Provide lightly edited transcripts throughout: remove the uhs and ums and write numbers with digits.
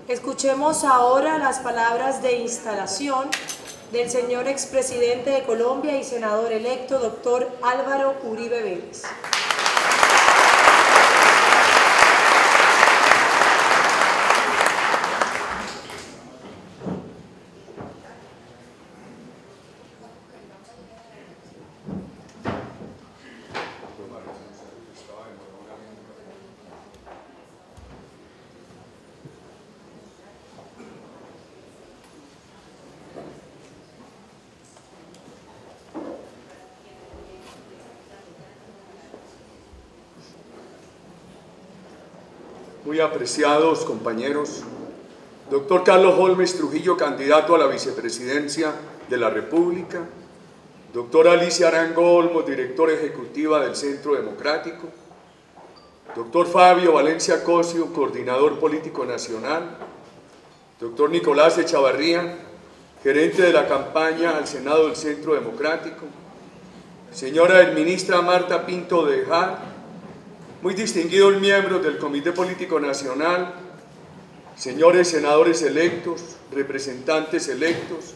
Escuchemos ahora las palabras de instalación del señor expresidente de Colombia y senador electo, doctor Álvaro Uribe Vélez. Muy apreciados compañeros, doctor Carlos Holmes Trujillo, candidato a la vicepresidencia de la República, doctora Alicia Arango Olmos, directora ejecutiva del Centro Democrático, doctor Fabio Valencia Cosio, coordinador político nacional, doctor Nicolás Echavarría, gerente de la campaña al Senado del Centro Democrático, señora ministra Marta Pinto de Jar, muy distinguidos miembros del Comité Político Nacional, señores senadores electos, representantes electos,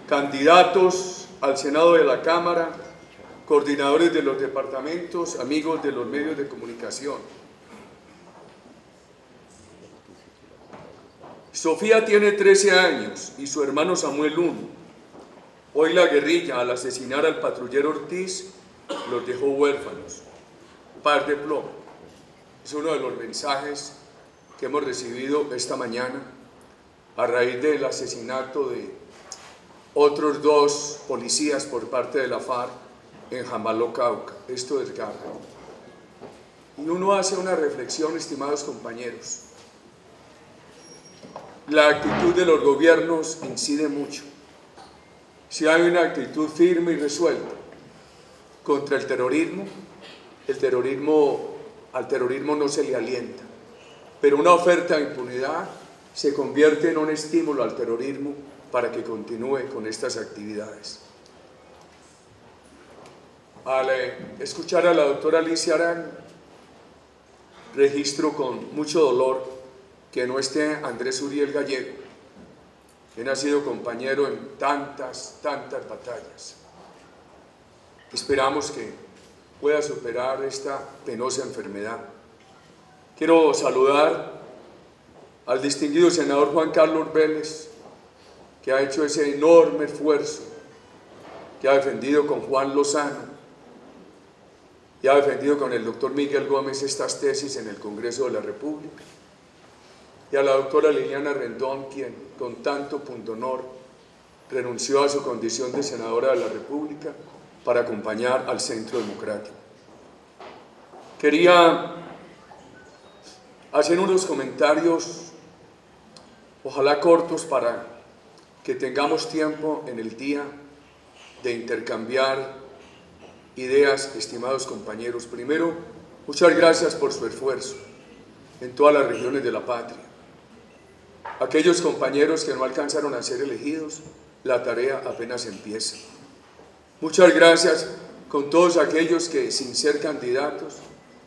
candidatos al Senado de la Cámara, coordinadores de los departamentos, amigos de los medios de comunicación. Sofía tiene 13 años y su hermano Samuel 1. Hoy la guerrilla, al asesinar al patrullero Ortiz, los dejó huérfanos. Par de plomo. Es uno de los mensajes que hemos recibido esta mañana a raíz del asesinato de otros 2 policías por parte de la FARC en Jamaló, Cauca. Esto es grave. Y uno hace una reflexión, estimados compañeros. La actitud de los gobiernos incide mucho. Si hay una actitud firme y resuelta contra el terrorismo, al terrorismo no se le alienta, pero una oferta de impunidad se convierte en un estímulo al terrorismo para que continúe con estas actividades. Al escuchar a la doctora Alicia Arango, registro con mucho dolor que no esté Andrés Uriel Gallego, quien ha sido compañero en tantas batallas. Esperamos que pueda superar esta penosa enfermedad. Quiero saludar al distinguido senador Juan Carlos Vélez, que ha hecho ese enorme esfuerzo, que ha defendido con Juan Lozano y ha defendido con el doctor Miguel Gómez estas tesis en el Congreso de la República, y a la doctora Liliana Rendón, quien con tanto pundonor renunció a su condición de senadora de la República para acompañar al Centro Democrático. Quería hacer unos comentarios, ojalá cortos, para que tengamos tiempo en el día de intercambiar ideas, estimados compañeros. Primero, muchas gracias por su esfuerzo en todas las regiones de la patria. Aquellos compañeros que no alcanzaron a ser elegidos, la tarea apenas empieza. Muchas gracias con todos aquellos que, sin ser candidatos,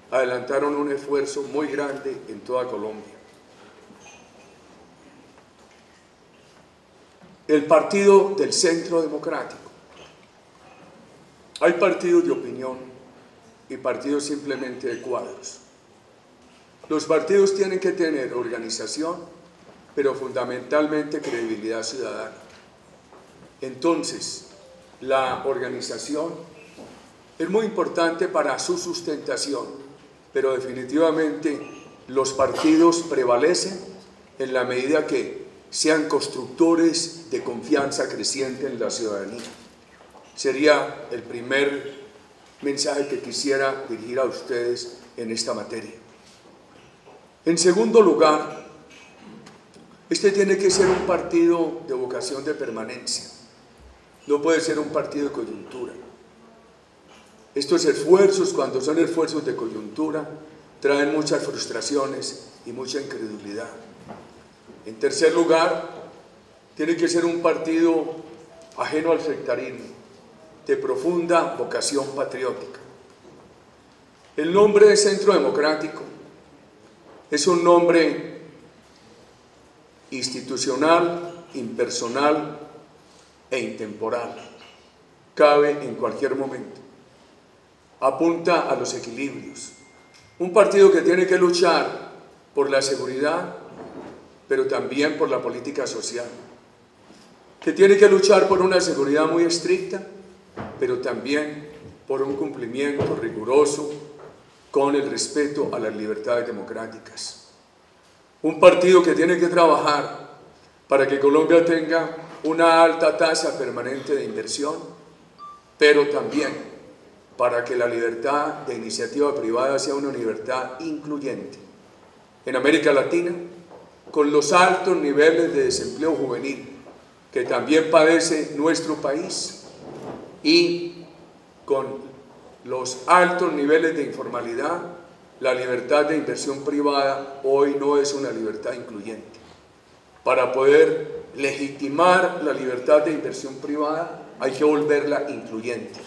adelantaron un esfuerzo muy grande en toda Colombia. El partido del Centro Democrático. Hay partidos de opinión y partidos simplemente de cuadros. Los partidos tienen que tener organización, pero fundamentalmente credibilidad ciudadana. Entonces, la organización es muy importante para su sustentación, pero definitivamente los partidos prevalecen en la medida que sean constructores de confianza creciente en la ciudadanía. Sería el primer mensaje que quisiera dirigir a ustedes en esta materia. En segundo lugar, este tiene que ser un partido de vocación de permanencia. No puede ser un partido de coyuntura. Estos esfuerzos, cuando son esfuerzos de coyuntura, traen muchas frustraciones y mucha incredulidad. En tercer lugar, tiene que ser un partido ajeno al sectarismo, de profunda vocación patriótica. El nombre de Centro Democrático es un nombre institucional, impersonal e intemporal. Cabe en cualquier momento. Apunta a los equilibrios. Un partido que tiene que luchar por la seguridad, pero también por la política social. Que tiene que luchar por una seguridad muy estricta, pero también por un cumplimiento riguroso con el respeto a las libertades democráticas. Un partido que tiene que trabajar para que Colombia tenga una alta tasa permanente de inversión, pero también para que la libertad de iniciativa privada sea una libertad incluyente. En América Latina, con los altos niveles de desempleo juvenil que también padece nuestro país y con los altos niveles de informalidad, la libertad de inversión privada hoy no es una libertad incluyente. Para poder legitimar la libertad de inversión privada hay que volverla incluyente.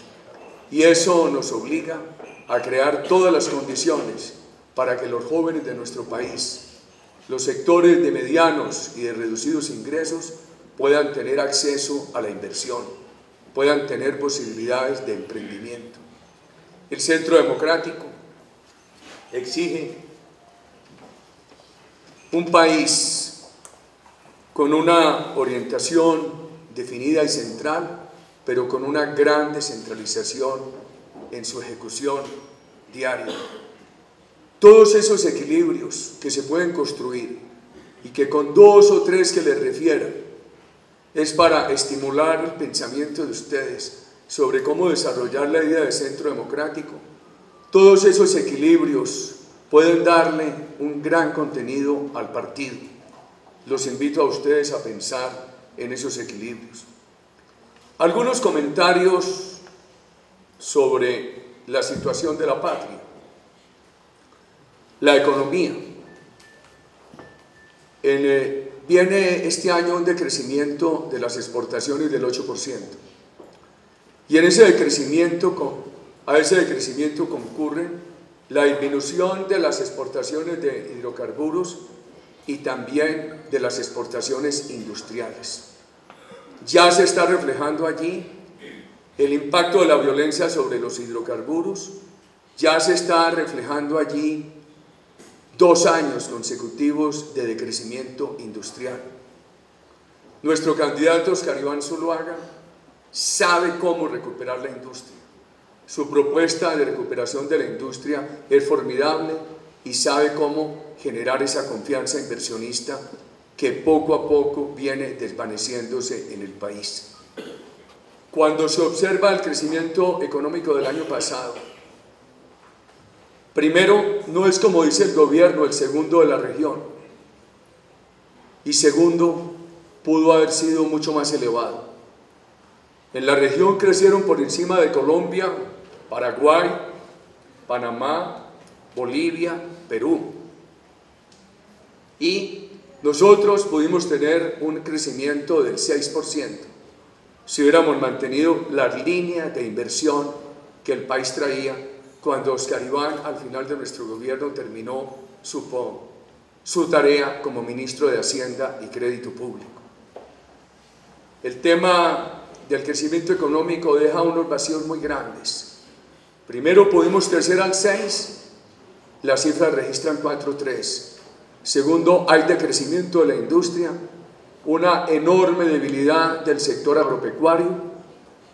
Y eso nos obliga a crear todas las condiciones para que los jóvenes de nuestro país, los sectores de medianos y de reducidos ingresos, puedan tener acceso a la inversión, puedan tener posibilidades de emprendimiento. El Centro Democrático exige un país con una orientación definida y central, pero con una gran descentralización en su ejecución diaria. Todos esos equilibrios que se pueden construir y que con 2 o 3 que les refiera es para estimular el pensamiento de ustedes sobre cómo desarrollar la idea de centro democrático. Todos esos equilibrios pueden darle un gran contenido al partido. Los invito a ustedes a pensar en esos equilibrios. Algunos comentarios sobre la situación de la patria. La economía. Viene este año un decrecimiento de las exportaciones del 8%. Y a ese decrecimiento concurre la disminución de las exportaciones de hidrocarburos y también de las exportaciones industriales. Ya se está reflejando allí el impacto de la violencia sobre los hidrocarburos, ya se está reflejando allí 2 años consecutivos de decrecimiento industrial. Nuestro candidato Oscar Iván Zuluaga sabe cómo recuperar la industria. Su propuesta de recuperación de la industria es formidable y sabe cómo generar esa confianza inversionista que poco a poco viene desvaneciéndose en el país. Cuando se observa el crecimiento económico del año pasado, primero, no es como dice el gobierno, el segundo de la región. Y segundo, pudo haber sido mucho más elevado. En la región crecieron por encima de Colombia, Paraguay, Panamá, Bolivia, Perú. Y nosotros pudimos tener un crecimiento del 6%, si hubiéramos mantenido las líneas de inversión que el país traía cuando Oscar Iván, al final de nuestro gobierno, terminó su tarea como ministro de Hacienda y Crédito Público. El tema del crecimiento económico deja unos vacíos muy grandes. Primero, pudimos crecer al 6%, las cifras registran 4,3%. Segundo, hay decrecimiento de la industria, una enorme debilidad del sector agropecuario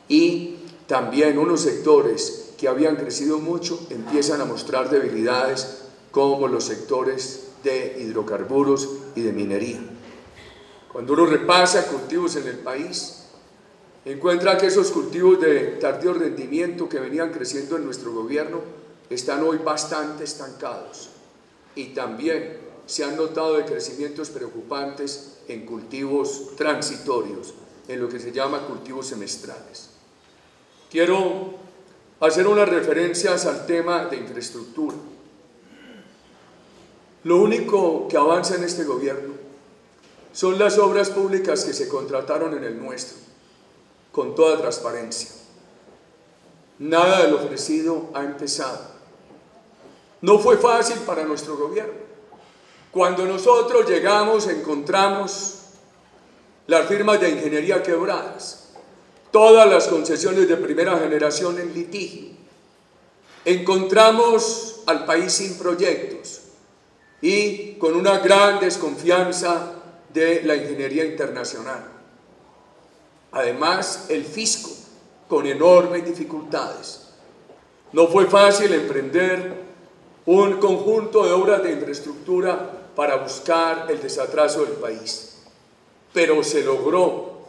y también unos sectores que habían crecido mucho empiezan a mostrar debilidades como los sectores de hidrocarburos y de minería. Cuando uno repasa cultivos en el país, encuentra que esos cultivos de tardío rendimiento que venían creciendo en nuestro gobierno están hoy bastante estancados y también se han notado decrecimientos preocupantes en cultivos transitorios, en lo que se llama cultivos semestrales. Quiero hacer unas referencias al tema de infraestructura. Lo único que avanza en este gobierno son las obras públicas que se contrataron en el nuestro, con toda transparencia. Nada de lo ofrecido ha empezado. No fue fácil para nuestro gobierno. Cuando nosotros llegamos encontramos las firmas de ingeniería quebradas, todas las concesiones de primera generación en litigio. Encontramos al país sin proyectos y con una gran desconfianza de la ingeniería internacional. Además, el fisco con enormes dificultades. No fue fácil emprender un conjunto de obras de infraestructura para buscar el desatraso del país, pero se logró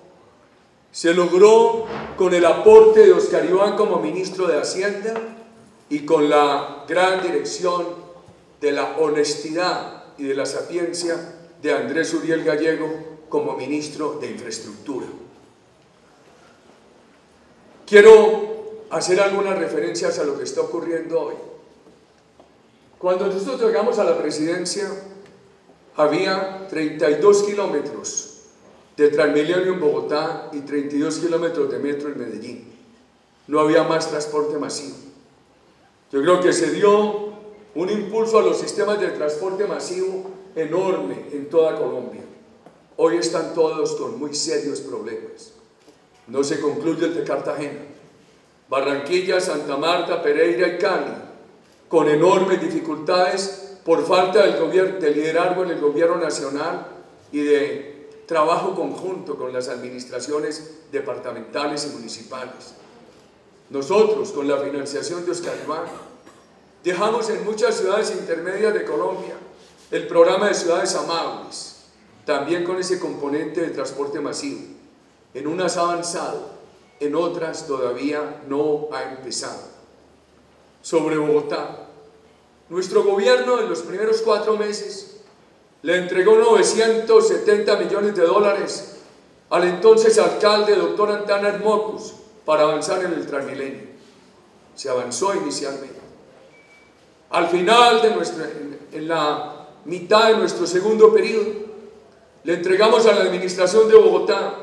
con el aporte de Oscar Iván como ministro de Hacienda y con la gran dirección de la honestidad y de la sapiencia de Andrés Uriel Gallego como ministro de Infraestructura. Quiero hacer algunas referencias a lo que está ocurriendo hoy. Cuando nosotros llegamos a la presidencia, había 32 kilómetros de Transmilenio en Bogotá y 32 kilómetros de metro en Medellín. No había más transporte masivo. Yo creo que se dio un impulso a los sistemas de transporte masivo enorme en toda Colombia. Hoy están todos con muy serios problemas. No se concluye el de Cartagena. Barranquilla, Santa Marta, Pereira y Cali, con enormes dificultades por falta de liderazgo en el gobierno nacional y de trabajo conjunto con las administraciones departamentales y municipales. Nosotros, con la financiación de Oscar Iván, dejamos en muchas ciudades intermedias de Colombia el programa de ciudades amables, también con ese componente de transporte masivo. En unas ha avanzado, en otras todavía no ha empezado. Sobre Bogotá, nuestro gobierno en los primeros 4 meses le entregó 970 millones de dólares al entonces alcalde, doctor Antanas Mocus, para avanzar en el Transmilenio. Se avanzó inicialmente. Al final, en la mitad de nuestro segundo periodo, le entregamos a la administración de Bogotá,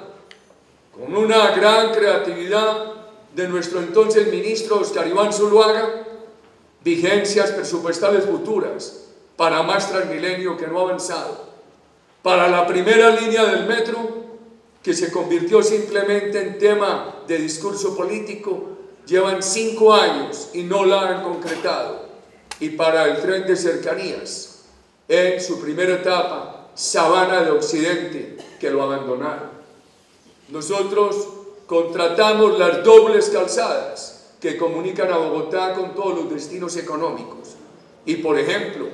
con una gran creatividad de nuestro entonces ministro Oscar Iván Zuluaga, vigencias presupuestales futuras para más Transmilenio que no ha avanzado, para la primera línea del metro, que se convirtió simplemente en tema de discurso político, llevan 5 años y no la han concretado, y para el tren de cercanías, en su primera etapa, Sabana de Occidente, que lo abandonaron. Nosotros contratamos las dobles calzadas que comunican a Bogotá con todos los destinos económicos. Y por ejemplo,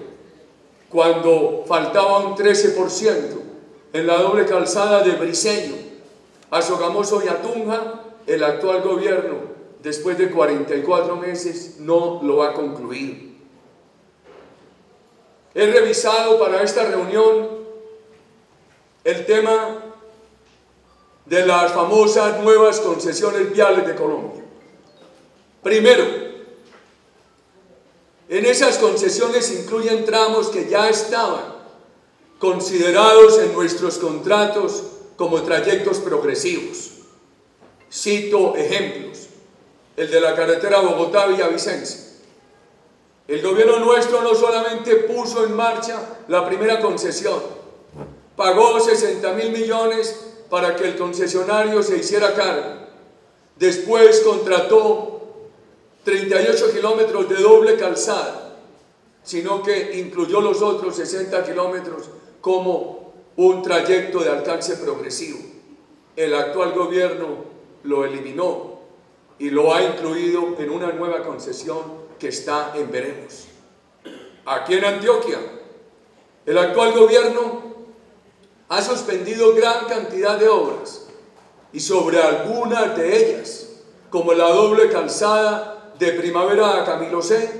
cuando faltaba un 13% en la doble calzada de Briceño a Sogamoso y a Tunja, el actual gobierno, después de 44 meses, no lo ha concluido. He revisado para esta reunión el tema de las famosas nuevas concesiones viales de Colombia. Primero, en esas concesiones se incluyen tramos que ya estaban considerados en nuestros contratos como trayectos progresivos. Cito ejemplos: el de la carretera Bogotá-Villavicencio. El gobierno nuestro no solamente puso en marcha la primera concesión, pagó 60.000 millones para que el concesionario se hiciera cargo. Después contrató 38 kilómetros de doble calzada, sino que incluyó los otros 60 kilómetros como un trayecto de alcance progresivo. El actual gobierno lo eliminó y lo ha incluido en una nueva concesión que está en veremos. Aquí en Antioquia, el actual gobierno ha suspendido gran cantidad de obras, y sobre algunas de ellas, como la doble calzada de Primavera a Camilo C,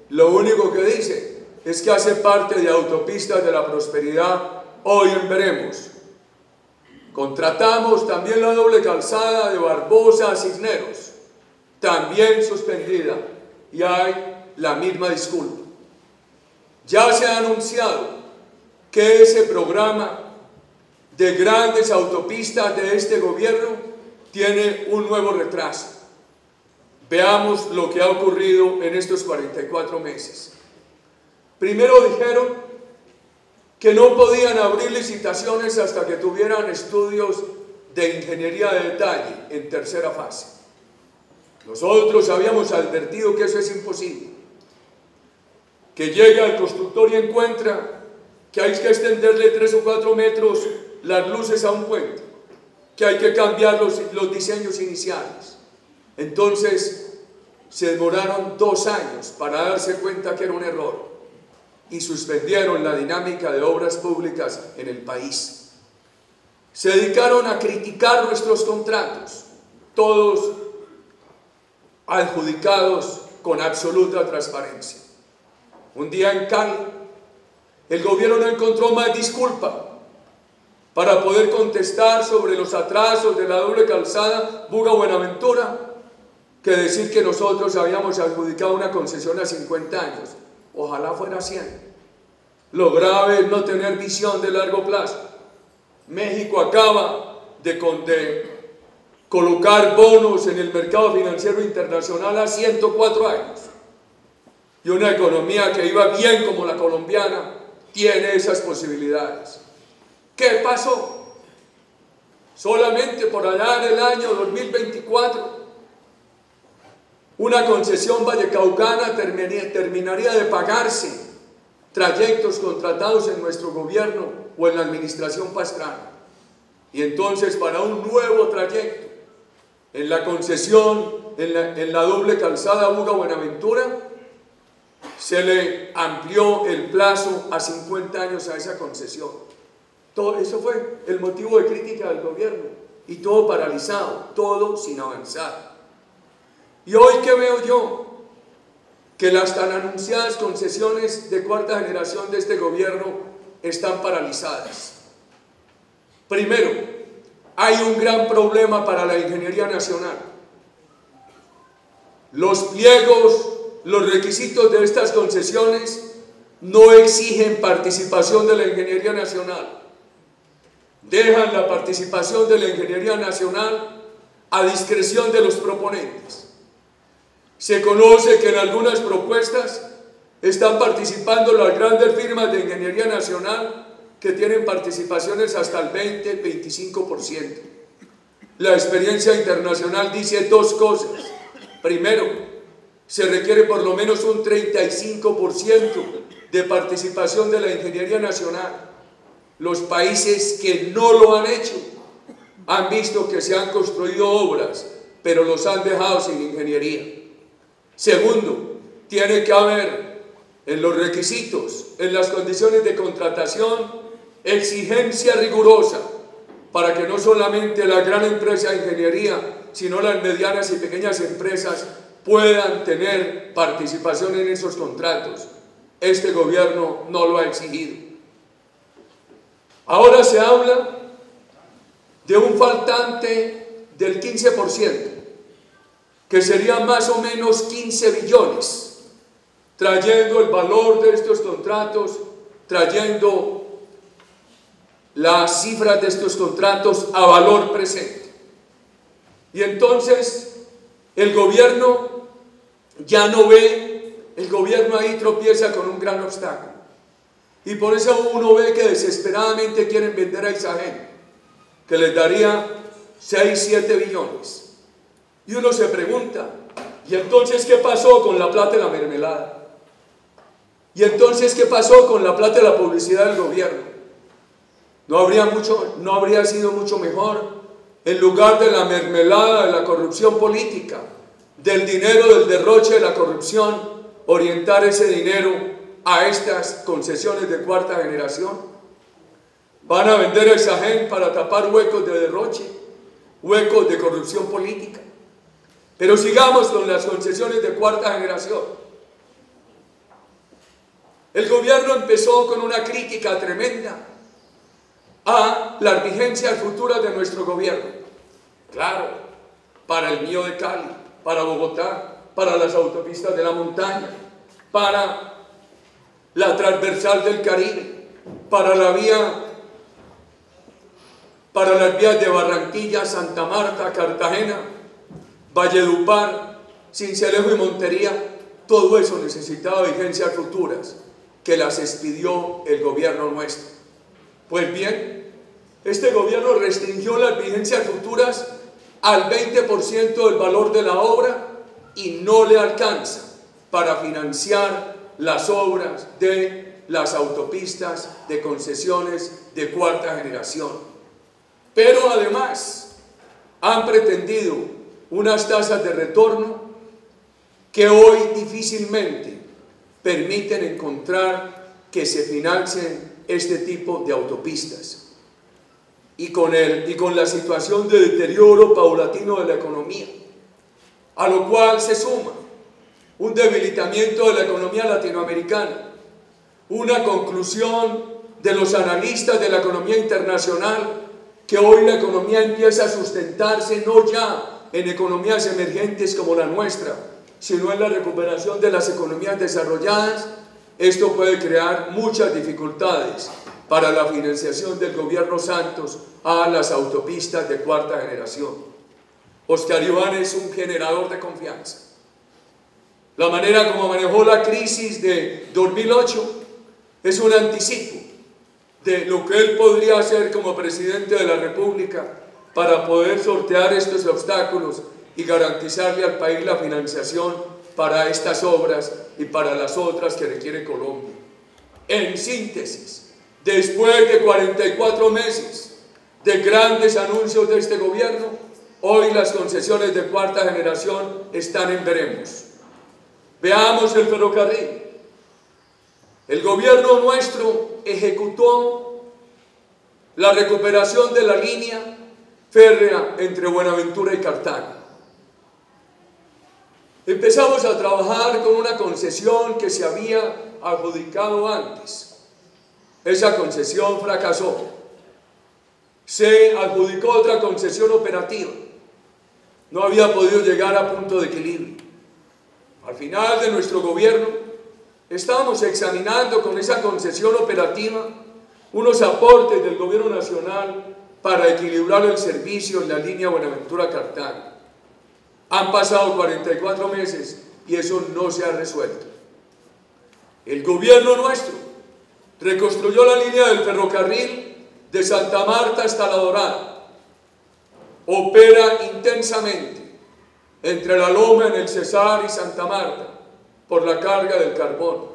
lo único que dice es que hace parte de Autopistas de la Prosperidad, hoy en veremos. Contratamos también la doble calzada de Barbosa a Cisneros, también suspendida, y hay la misma disculpa. Ya se ha anunciado que ese programa de grandes autopistas de este gobierno tiene un nuevo retraso. Veamos lo que ha ocurrido en estos 44 meses. Primero dijeron que no podían abrir licitaciones hasta que tuvieran estudios de ingeniería de detalle en tercera fase. Nosotros habíamos advertido que eso es imposible, que llega el constructor y encuentra que hay que extenderle 3 o 4 metros las luces a un puente, que hay que cambiar los diseños iniciales. Entonces se demoraron 2 años para darse cuenta que era un error y suspendieron la dinámica de obras públicas en el país. Se dedicaron a criticar nuestros contratos, todos adjudicados con absoluta transparencia. Un día en Cali, el gobierno no encontró más disculpa para poder contestar sobre los atrasos de la doble calzada Buga-Buenaventura que decir que nosotros habíamos adjudicado una concesión a 50 años. Ojalá fuera 100. Lo grave es no tener visión de largo plazo. México acaba de colocar bonos en el mercado financiero internacional a 104 años. Y una economía que iba bien como la colombiana tiene esas posibilidades. ¿Qué pasó? Solamente por allá en el año 2024, una concesión vallecaucana terminaría de pagarse trayectos contratados en nuestro gobierno o en la administración Pastrana. Y entonces para un nuevo trayecto en la concesión, en la doble calzada Buga-Buenaventura, se le amplió el plazo a 50 años a esa concesión. Todo eso fue el motivo de crítica del gobierno y todo paralizado, todo sin avanzar. Y hoy, ¿qué veo yo? Que las tan anunciadas concesiones de cuarta generación de este gobierno están paralizadas. Primero, hay un gran problema para la ingeniería nacional. Los pliegos, los requisitos de estas concesiones no exigen participación de la ingeniería nacional. Dejan la participación de la ingeniería nacional a discreción de los proponentes. Se conoce que en algunas propuestas están participando las grandes firmas de ingeniería nacional que tienen participaciones hasta el 20-25%. La experiencia internacional dice 2 cosas. Primero, se requiere por lo menos un 35% de participación de la ingeniería nacional. Los países que no lo han hecho han visto que se han construido obras, pero los han dejado sin ingeniería. Segundo, tiene que haber en los requisitos, en las condiciones de contratación, exigencia rigurosa para que no solamente la gran empresa de ingeniería, sino las medianas y pequeñas empresas puedan tener participación en esos contratos. Este gobierno no lo ha exigido. Ahora se habla de un faltante del 15%, que serían más o menos 15 billones, trayendo el valor de estos contratos, trayendo las cifras de estos contratos a valor presente. Y entonces el gobierno ya no ve, el gobierno ahí tropieza con un gran obstáculo. Y por eso uno ve que desesperadamente quieren vender a Isagen, que les daría 6-7 billones. Y uno se pregunta, ¿y entonces qué pasó con la plata de la mermelada? ¿Y entonces qué pasó con la plata de la publicidad del gobierno? ¿No habría sido mucho mejor, en lugar de la mermelada de la corrupción política, del dinero del derroche de la corrupción, orientar ese dinero a estas concesiones de cuarta generación? Van a vender a Isagen para tapar huecos de derroche, huecos de corrupción política. Pero sigamos con las concesiones de cuarta generación. El gobierno empezó con una crítica tremenda a las vigencias futuras de nuestro gobierno. Claro, para el mío de Cali, para Bogotá, para las autopistas de la montaña, para la transversal del Caribe, para las vías de Barranquilla, Santa Marta, Cartagena, Valledupar, Sincelejo y Montería. Todo eso necesitaba vigencias futuras que las expidió el gobierno nuestro. Pues bien, este gobierno restringió las vigencias futuras al 20% del valor de la obra y no le alcanza para financiar las obras de las autopistas de concesiones de cuarta generación. Pero además han pretendido unas tasas de retorno que hoy difícilmente permiten encontrar que se financien este tipo de autopistas. Y con la situación de deterioro paulatino de la economía, a lo cual se suma un debilitamiento de la economía latinoamericana, una conclusión de los analistas de la economía internacional, que hoy la economía empieza a sustentarse no ya en economías emergentes como la nuestra, sino en la recuperación de las economías desarrolladas. Esto puede crear muchas dificultades para la financiación del gobierno Santos a las autopistas de cuarta generación. Óscar Iván es un generador de confianza. La manera como manejó la crisis de 2008 es un anticipo de lo que él podría hacer como presidente de la República para poder sortear estos obstáculos y garantizarle al país la financiación para estas obras y para las otras que requiere Colombia. En síntesis, después de 44 meses de grandes anuncios de este gobierno, hoy las concesiones de cuarta generación están en veremos. Veamos el ferrocarril. El gobierno nuestro ejecutó la recuperación de la línea férrea entre Buenaventura y Cartago. Empezamos a trabajar con una concesión que se había adjudicado antes. Esa concesión fracasó. Se adjudicó otra concesión operativa. No había podido llegar a punto de equilibrio. Al final de nuestro gobierno, estábamos examinando con esa concesión operativa unos aportes del gobierno nacional para equilibrar el servicio en la línea Buenaventura-Cartago. Han pasado 44 meses y eso no se ha resuelto. El gobierno nuestro reconstruyó la línea del ferrocarril de Santa Marta hasta La Dorada. Opera intensamente entre La Loma, en el Cesar y Santa Marta por la carga del carbón.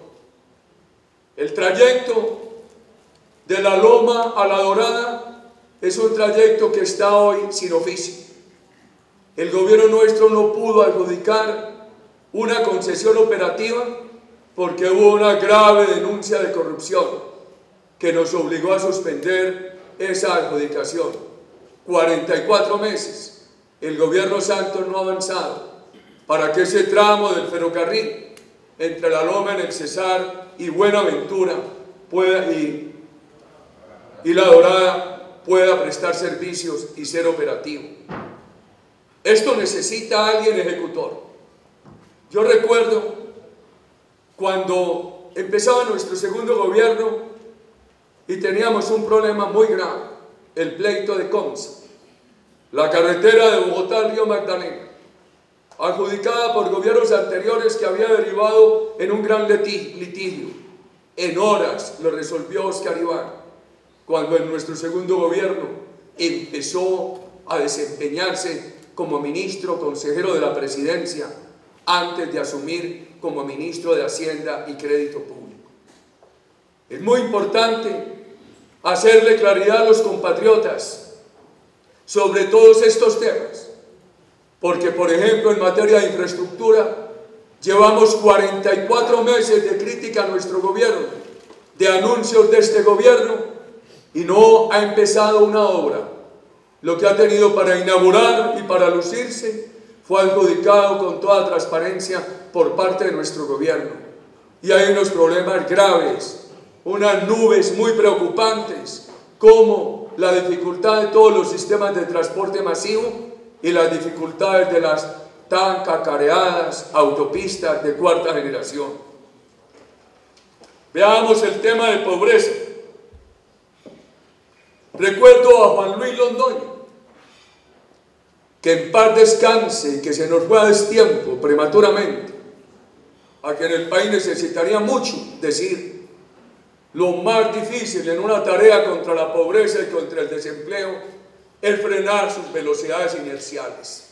El trayecto de La Loma a La Dorada es un trayecto que está hoy sin oficio. El gobierno nuestro no pudo adjudicar una concesión operativa porque hubo una grave denuncia de corrupción que nos obligó a suspender esa adjudicación. 44 meses. El gobierno Santos no ha avanzado para que ese tramo del ferrocarril entre La Loma, en el Cesar y Buenaventura y La Dorada pueda prestar servicios y ser operativo. Esto necesita a alguien ejecutor. Yo recuerdo cuando empezaba nuestro segundo gobierno y teníamos un problema muy grave, el pleito de Consa, la carretera de Bogotá al río Magdalena, adjudicada por gobiernos anteriores que había derivado en un gran litigio. En horas lo resolvió Óscar Iván, cuando en nuestro segundo gobierno empezó a desempeñarse como ministro consejero de la presidencia antes de asumir como ministro de Hacienda y Crédito Público. Es muy importante hacerle claridad a los compatriotas sobre todos estos temas, porque por ejemplo en materia de infraestructura llevamos 44 meses de crítica a nuestro gobierno, de anuncios de este gobierno, y no ha empezado una obra. Lo que ha tenido para inaugurar y para lucirse fue adjudicado con toda transparencia por parte de nuestro gobierno. Y hay unos problemas graves, unas nubes muy preocupantes, como la dificultad de todos los sistemas de transporte masivo y las dificultades de las tan cacareadas autopistas de cuarta generación. Veamos el tema de pobreza. Recuerdo a Juan Luis Londoño, que en paz descanse y que se nos fue a destiempo prematuramente, a quien el país necesitaría mucho decir lo más difícil en una tarea contra la pobreza y contra el desempleo es frenar sus velocidades inerciales.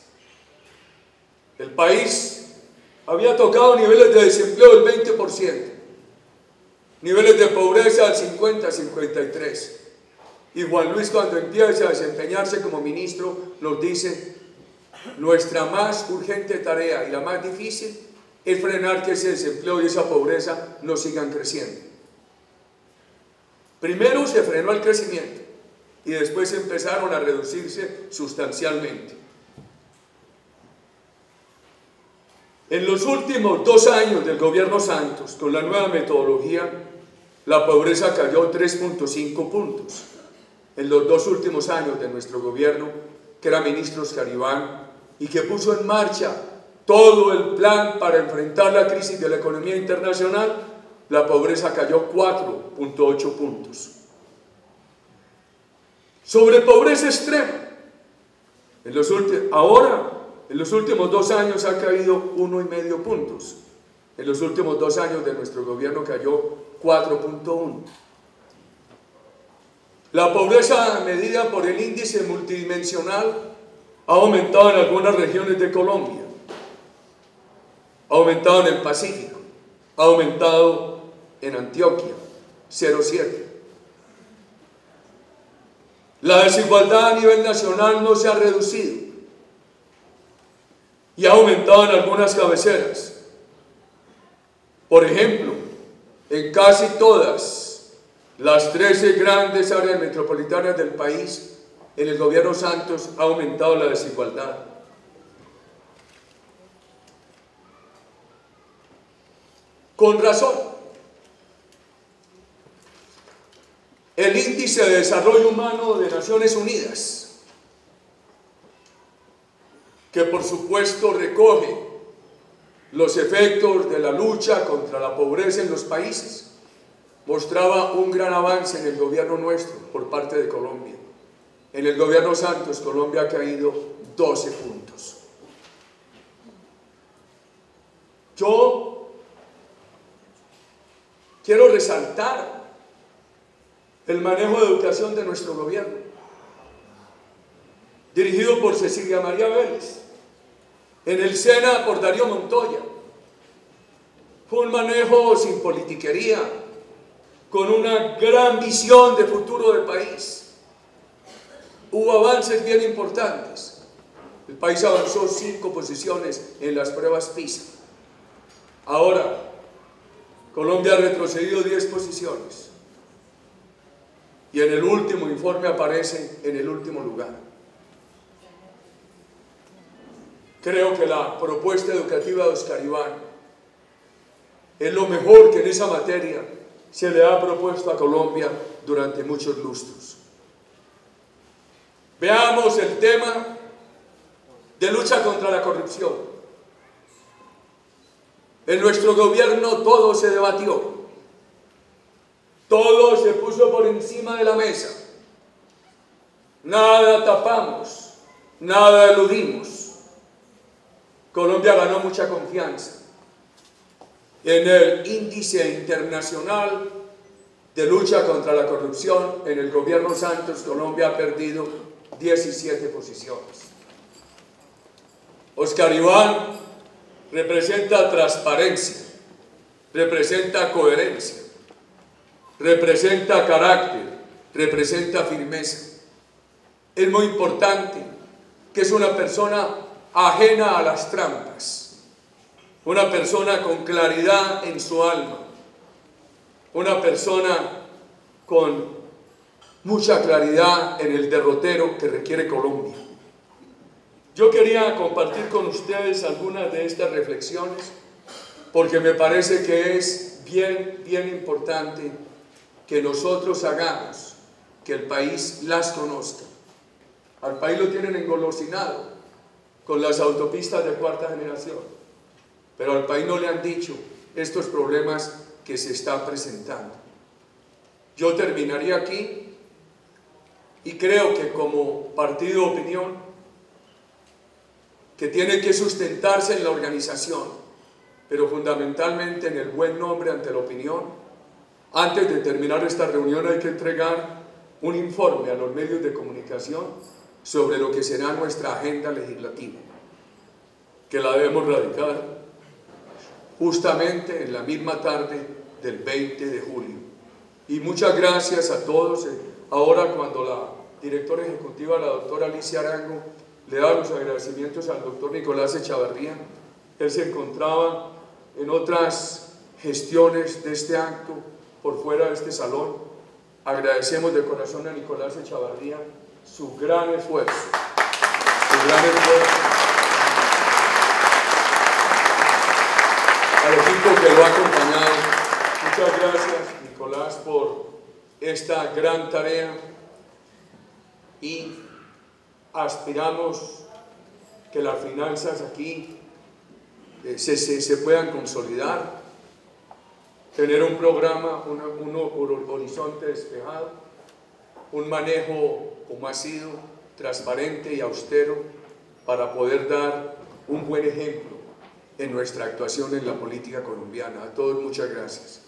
El país había tocado niveles de desempleo del 20%, niveles de pobreza del 50-53%. Y Juan Luis, cuando empieza a desempeñarse como ministro, nos dice: nuestra más urgente tarea y la más difícil es frenar que ese desempleo y esa pobreza no sigan creciendo. Primero se frenó el crecimiento y después empezaron a reducirse sustancialmente. En los últimos 2 años del gobierno Santos, con la nueva metodología, la pobreza cayó 3.5 puntos. En los 2 últimos años de nuestro gobierno, que era ministro Oscar Iván, y que puso en marcha todo el plan para enfrentar la crisis de la economía internacional, la pobreza cayó 4.8 puntos. Sobre pobreza extrema, en los últimos 2 años ha caído 1,5 puntos. En los últimos 2 años de nuestro gobierno cayó 4.1. La pobreza medida por el índice multidimensional ha aumentado en algunas regiones de Colombia, ha aumentado en el Pacífico, ha aumentado en Antioquia, 0,7. La desigualdad a nivel nacional no se ha reducido y ha aumentado en algunas cabeceras. Por ejemplo, en casi todas las 13 grandes áreas metropolitanas del país, en el gobierno Santos ha aumentado la desigualdad. Con razón. El Índice de Desarrollo Humano de Naciones Unidas, que por supuesto recoge los efectos de la lucha contra la pobreza en los países, mostraba un gran avance en el gobierno nuestro por parte de Colombia. En el gobierno Santos, Colombia ha caído 12 puntos. Yo quiero resaltar el manejo de educación de nuestro gobierno, dirigido por Cecilia María Vélez, en el SENA por Darío Montoya. Fue un manejo sin politiquería, con una gran visión de futuro del país. Hubo avances bien importantes. El país avanzó 5 posiciones en las pruebas PISA. Ahora, Colombia ha retrocedido 10 posiciones. Y en el último informe aparece en el último lugar. Creo que la propuesta educativa de Oscar Iván es lo mejor que en esa materia se le ha propuesto a Colombia durante muchos lustros. Veamos el tema de lucha contra la corrupción. En nuestro gobierno todo se debatió, todo se puso por encima de la mesa. Nada tapamos, nada eludimos. Colombia ganó mucha confianza. En el índice internacional de lucha contra la corrupción, en el gobierno Santos, Colombia ha perdido 17 posiciones. Oscar Iván representa transparencia, representa coherencia, representa carácter, representa firmeza. Es muy importante que es una persona ajena a las trampas, una persona con claridad en su alma, una persona con mucha claridad en el derrotero que requiere Colombia. Yo quería compartir con ustedes algunas de estas reflexiones porque me parece que es bien importante que nosotros hagamos que el país las conozca. Al país lo tienen engolosinado con las autopistas de 4ª generación, pero al país no le han dicho estos problemas que se están presentando. Yo terminaría aquí y creo que como partido de opinión, que tiene que sustentarse en la organización, pero fundamentalmente en el buen nombre ante la opinión, Antes de terminar esta reunión hay que entregar un informe a los medios de comunicación sobre lo que será nuestra agenda legislativa, que la debemos radicar justamente en la misma tarde del 20 de julio. Y muchas gracias a todos. Ahora, cuando la directora ejecutiva, la doctora Alicia Arango, le da los agradecimientos al doctor Nicolás Echavarría, él se encontraba en otras gestiones de este acto por fuera de este salón. Agradecemos de corazón a Nicolás Echavarría su gran esfuerzo, al equipo que lo ha acompañado. Muchas gracias, Nicolás, por esta gran tarea, y aspiramos que las finanzas aquí se puedan consolidar, tener un programa, un horizonte despejado, un manejo como ha sido transparente y austero para poder dar un buen ejemplo en nuestra actuación en la política colombiana. A todos muchas gracias.